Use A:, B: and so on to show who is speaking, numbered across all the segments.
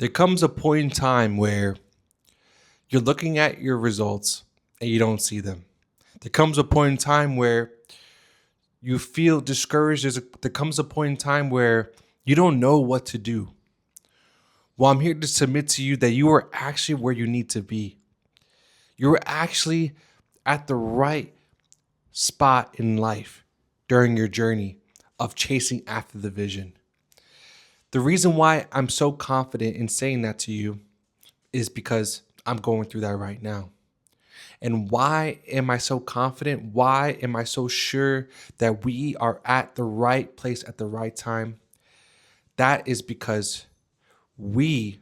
A: There comes a point in time where you're looking at your results and you don't see them. There comes a point in time where you feel discouraged. There comes a point in time where you don't know what to do. Well, I'm here to submit to you that you are actually where you need to be. You're actually at the right spot in life during your journey of chasing after the vision. The reason why I'm so confident in saying that to you is because I'm going through that right now. And why am I so confident? Why am I so sure that we are at the right place at the right time? That is because we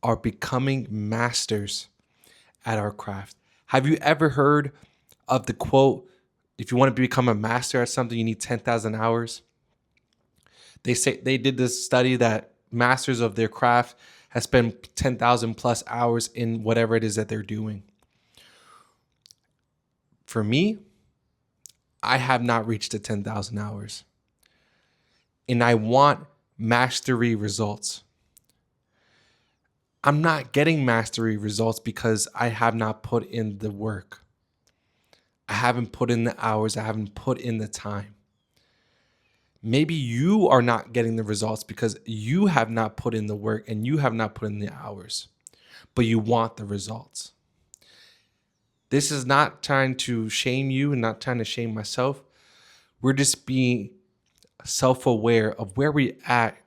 A: are becoming masters at our craft. Have you ever heard of the quote, if you want to become a master at something, you need 10,000 hours? They say they did this study that masters of their craft has spent 10,000 plus hours in whatever it is that they're doing. For me, I have not reached the 10,000 hours. And I want mastery results. I'm not getting mastery results because I have not put in the work. I haven't put in the hours. I haven't put in the time. Maybe you are not getting the results because you have not put in the work and you have not put in the hours, but you want the results. This is not trying to shame you and not trying to shame myself. We're just being self-aware of where we are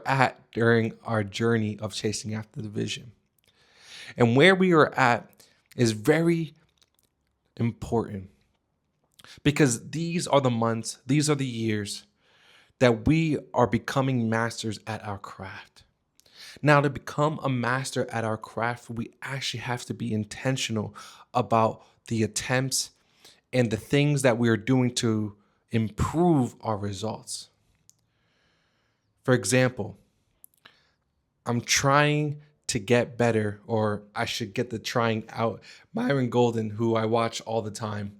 A: at during our journey of chasing after the vision. And where we are at is very important because these are the months, these are the years that we are becoming masters at our craft. Now, to become a master at our craft, we actually have to be intentional about the attempts and the things that we are doing to improve our results. For example, I'm trying to get better, or I should get the trying out. Myron Golden, who I watch all the time,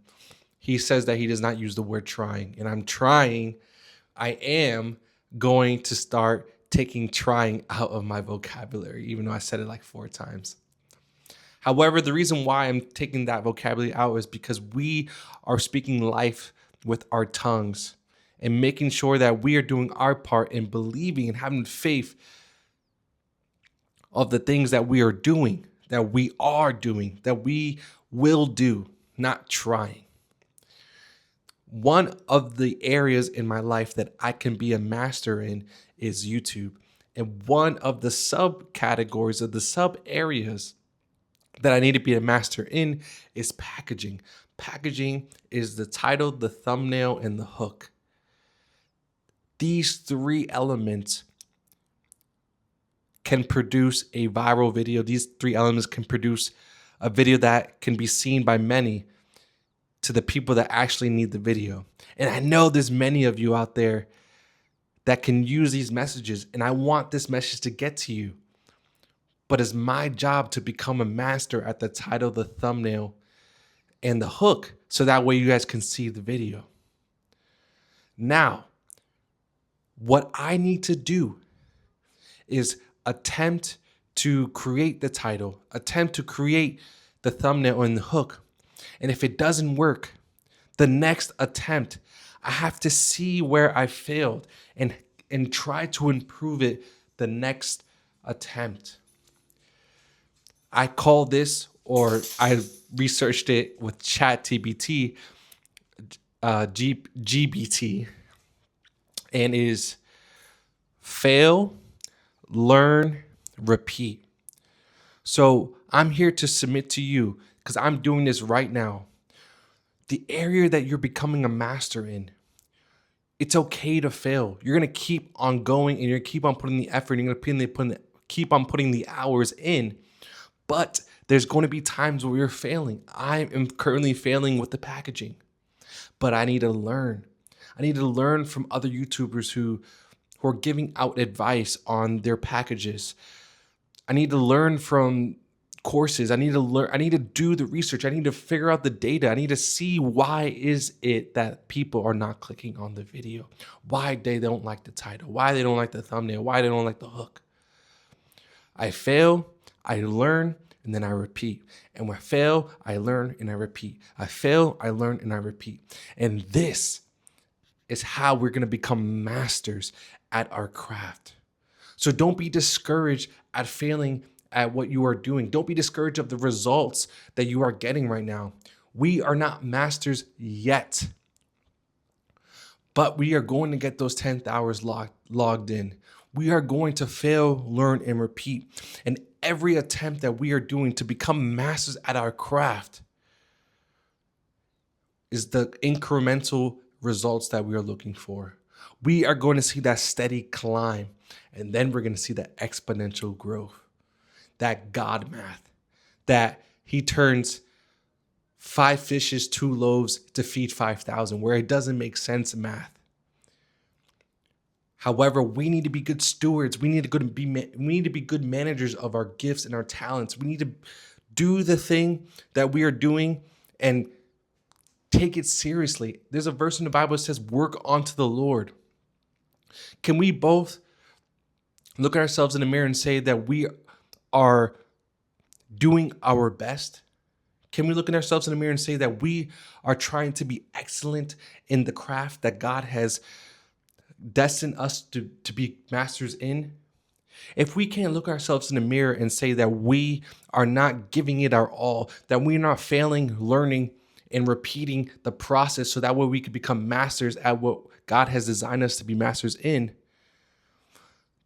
A: he says that he does not use the word trying. And I am going to start taking trying out of my vocabulary, even though I said it like 4 times. However, the reason why I'm taking that vocabulary out is because we are speaking life with our tongues and making sure that we are doing our part in believing and having faith of the things that we are doing, that we will do, not trying. One of the areas in my life that I can be a master in is YouTube. And one of the subcategories of the sub areas that I need to be a master in is packaging. Packaging is the title, the thumbnail, and the hook. These 3 elements can produce a viral video. These 3 elements can produce a video that can be seen by many to the people that actually need the video. And I know there's many of you out there that can use these messages, and I want this message to get to you. But it's my job to become a master at the title, the thumbnail, and the hook, so that way you guys can see the video. Now, what I need to do is attempt to create the title, attempt to create the thumbnail and the hook. And if it doesn't work, the next attempt, I have to see where I failed and try to improve it the next attempt. I call this, or I researched it with ChatGPT, GBT, and is fail, learn, repeat. So I'm here to submit to you, because I'm doing this right now. The area that you're becoming a master in, it's okay to fail. You're going to keep on going and you're going to keep on putting the effort. And you're going to keep on putting the hours in. But there's going to be times where you're failing. I am currently failing with the packaging, but I need to learn. I need to learn from other YouTubers who are giving out advice on their packages. I need to learn from courses. I need to learn. I need to do the research. I need to figure out the data. I need to see why is it that people are not clicking on the video, why they don't like the title, why they don't like the thumbnail, why they don't like the hook. I fail, I learn, and then I repeat. And when I fail, I learn and I repeat. I fail, I learn, and I repeat. And this is how we're going to become masters at our craft. So don't be discouraged at failing at what you are doing. Don't be discouraged of the results that you are getting right now. We are not masters yet, but we are going to get those 10th hours logged in. We are going to fail, learn, and repeat. And every attempt that we are doing to become masters at our craft is the incremental results that we are looking for. We are going to see that steady climb, and then we're going to see that exponential growth, that God math, that he turns 5 fishes, 2 loaves to feed 5,000, where it doesn't make sense math. However, we need to be good stewards. We need to be good managers of our gifts and our talents. We need to do the thing that we are doing and take it seriously. There's a verse in the Bible that says, work unto the Lord. Can we both look at ourselves in the mirror and say that we are doing our best? Can we look at ourselves in the mirror and say that we are trying to be excellent in the craft that God has destined us to be masters in? If we can't look ourselves in the mirror and say that we are not giving it our all, that we're not failing, learning, and repeating the process so that way we can become masters at what God has designed us to be masters in,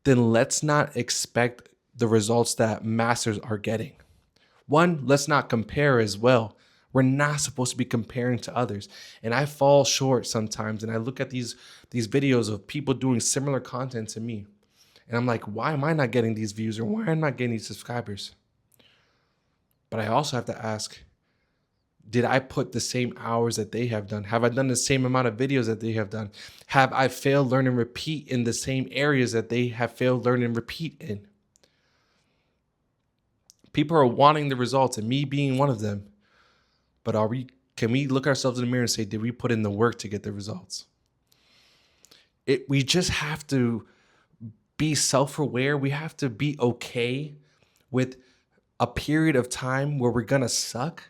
A: then let's not expect the results that masters are getting. One, let's not compare as well. We're not supposed to be comparing to others. And I fall short sometimes, and I look at these videos of people doing similar content to me. And I'm like, why am I not getting these views, or why am I not getting these subscribers? But I also have to ask, did I put the same hours that they have done? Have I done the same amount of videos that they have done? Have I failed, learn, and repeat in the same areas that they have failed, learn, and repeat in? People are wanting the results, and me being one of them. But can we look ourselves in the mirror and say, did we put in the work to get the results? We just have to be self-aware. We have to be okay with a period of time where we're going to suck,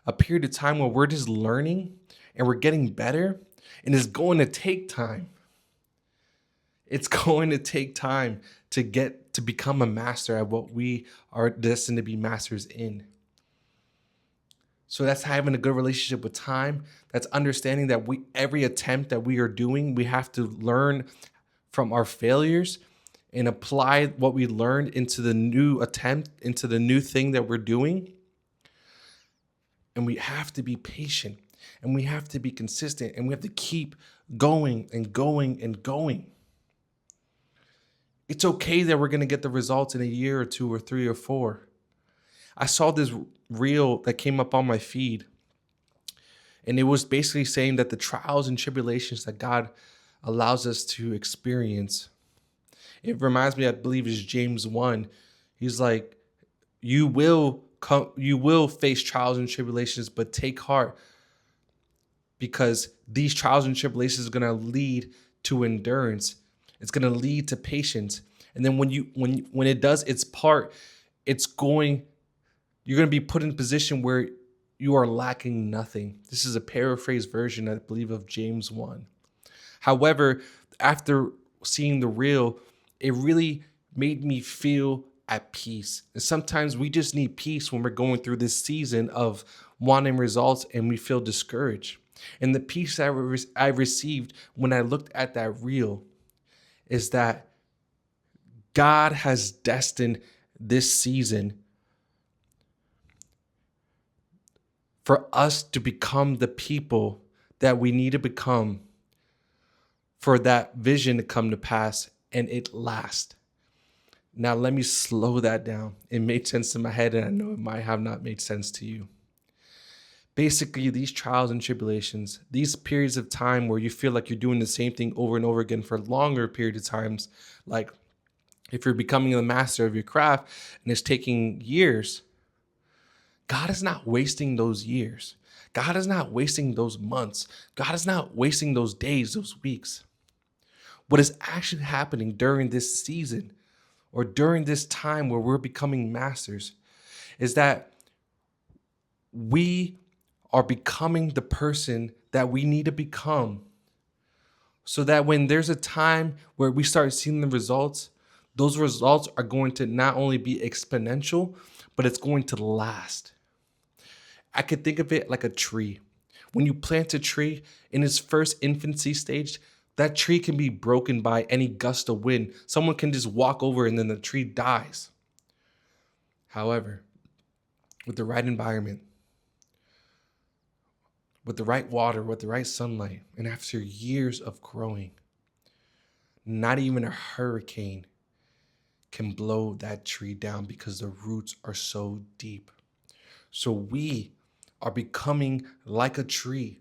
A: a period of time where we're just learning and we're getting better, and it's going to take time. It's going to take time to become a master at what we are destined to be masters in. So that's having a good relationship with time. That's understanding that every attempt that we are doing, we have to learn from our failures and apply what we learned into the new attempt, into the new thing that we're doing. And we have to be patient, and we have to be consistent, and we have to keep going and going and going. It's okay that we're going to get the results in a year or 2 or 3 or 4. I saw this reel that came up on my feed, and it was basically saying that the trials and tribulations that God allows us to experience, it reminds me, I believe it's James 1. He's like, you will face trials and tribulations, but take heart, because these trials and tribulations are going to lead to endurance. It's going to lead to patience. And then when it does its part, you're going to be put in a position where you are lacking nothing. This is a paraphrased version, I believe, of James 1. However, after seeing the reel, it really made me feel at peace. And sometimes we just need peace when we're going through this season of wanting results and we feel discouraged. And the peace that I received when I looked at that reel is that God has destined this season for us to become the people that we need to become for that vision to come to pass and it last. Now, let me slow that down. It made sense in my head, and I know it might have not made sense to you. Basically, these trials and tribulations, these periods of time where you feel like you're doing the same thing over and over again for longer periods of times, like if you're becoming the master of your craft and it's taking years, God is not wasting those years. God is not wasting those months. God is not wasting those days, those weeks. What is actually happening during this season or during this time where we're becoming masters is that we are becoming the person that we need to become, so that when there's a time where we start seeing the results, those results are going to not only be exponential, but it's going to last. I could think of it like a tree. When you plant a tree in its first infancy stage, that tree can be broken by any gust of wind. Someone can just walk over and then the tree dies. However, with the right environment, with the right water, with the right sunlight, and after years of growing, not even a hurricane can blow that tree down because the roots are so deep. So we are becoming like a tree,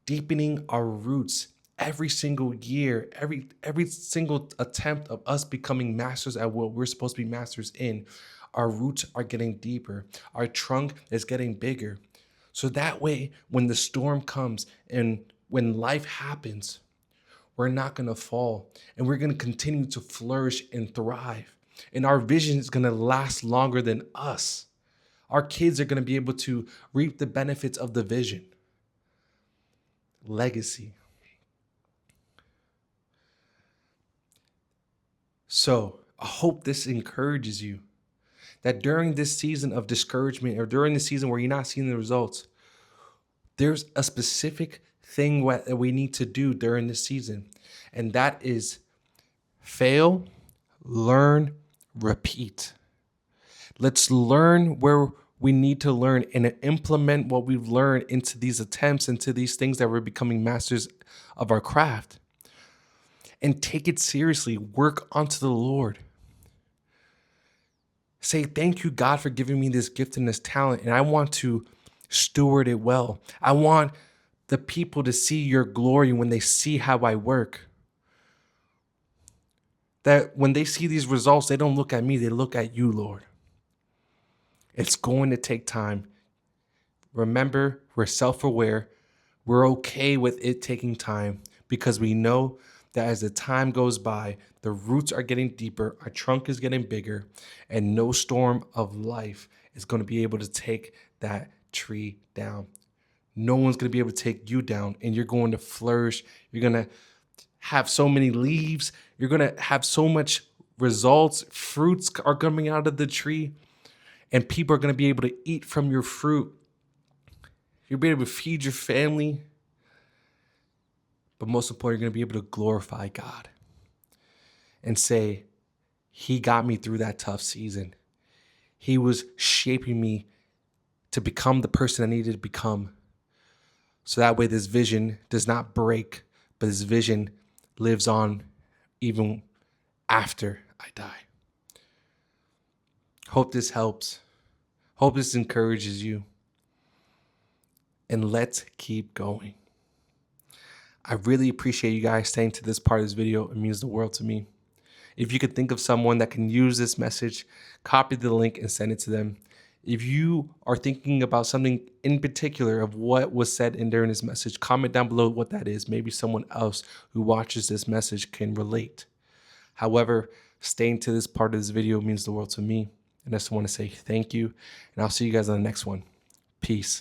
A: deepening our roots every single year, every single attempt of us becoming masters at what we're supposed to be masters in. Our roots are getting deeper. Our trunk is getting bigger. So that way, when the storm comes and when life happens, we're not going to fall, and we're going to continue to flourish and thrive. And our vision is going to last longer than us. Our kids are going to be able to reap the benefits of the vision. Legacy. So I hope this encourages you that during this season of discouragement, or during the season where you're not seeing the results, there's a specific thing that we need to do during this season. And that is fail, learn, repeat. Let's learn where we need to learn and implement what we've learned into these attempts, into these things that we're becoming masters of our craft. And take it seriously. Work unto the Lord. Say, thank you, God, for giving me this gift and this talent, and I want to steward it well. I want the people to see your glory when they see how I work. That when they see these results, they don't look at me, they look at you, Lord. It's going to take time. Remember, we're self-aware. We're okay with it taking time because we know that as the time goes by, the roots are getting deeper, our trunk is getting bigger, and no storm of life is going to be able to take that tree down. No one's going to be able to take you down, and you're going to flourish. You're going to have so many leaves. You're going to have so much results. Fruits are coming out of the tree, and people are going to be able to eat from your fruit. You'll be able to feed your family. But most importantly, you're going to be able to glorify God and say, He got me through that tough season. He was shaping me to become the person I needed to become. So that way this vision does not break, but this vision lives on even after I die. Hope this helps. Hope this encourages you. And let's keep going. I really appreciate you guys staying to this part of this video. It means the world to me. If you could think of someone that can use this message, copy the link and send it to them. If you are thinking about something in particular of what was said in during this message, comment down below what that is. Maybe someone else who watches this message can relate. However, staying to this part of this video means the world to me. And I just want to say thank you. And I'll see you guys on the next one. Peace.